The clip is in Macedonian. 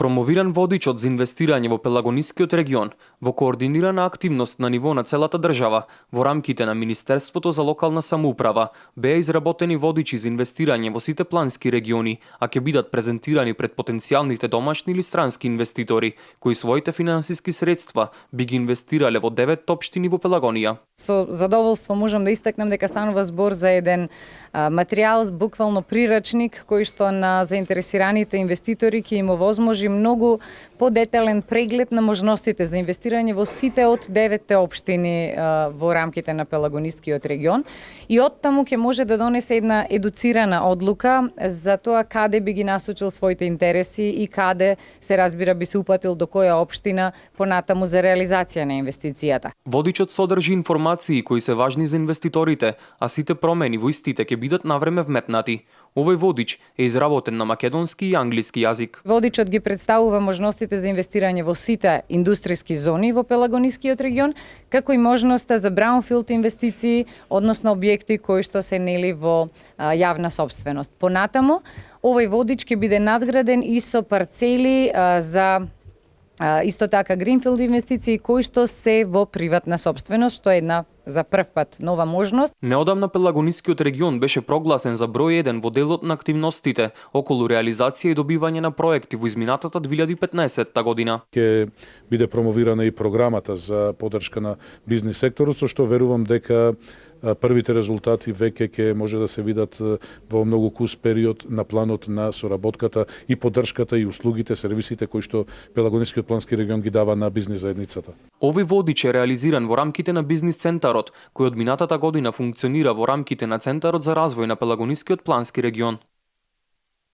Промовиран водичот за инвестирање во Пелагонискиот регион, во координирана активност на ниво на целата држава, во рамките на Министерството за локална самоуправа, беа изработени водичи за инвестирање во сите плански региони, а ќе бидат презентирани пред потенцијалните домашни или странски инвеститори, кои своите финансиски средства би ги инвестирале во 9 општини во Пелагонија. Со задоволство можам да истакнам дека станува збор за еден материјал, буквално прирачник, кој што на заинтересираните инвеститори ќе им овозможи многу подетелен преглед на можностите за инвестирање во сите од 9 општини во рамките на Пелагонискиот регион и оттаму ќе може да донесе една едуцирана одлука за тоа каде би ги насочил своите интереси и каде се разбира би се упатил до која општина понатаму за реализација на инвестицијата. Водичот содржи информации кои се важни за инвеститорите, а сите промени во истите ќе бидат навреме вметнати. Овој водич е изработен на македонски и англиски јазик. Водичот ги представува можностите за инвестирање во сите индустријски зони во Пелагонискиот регион, како и можноста за браунфилд инвестиции, односно објекти кои што се нели во јавна сопственост. Понатаму, овој водич ќе биде надграден и со парцели за исто така гринфилд инвестиции кои што се во приватна сопственост, што е една за прв пат нова можност. Неодамна Пелагонискиот регион беше прогласен за број 1 во делот на активностите околу реализација и добивање на проекти во изминатата 2015 година. Ќе биде промовирана и програмата за поддршка на бизнис секторот, со што верувам дека првите резултати веќе ќе може да се видат во многу кус период на планот на соработката и поддршката и услугите, сервисите кои што Пелагонискиот плански регион ги дава на бизнис заедницата. Овој водич е реализиран во рамките на бизнис центарот, кој од минатата година функционира во рамките на Центарот за развој на Пелагонискиот плански регион.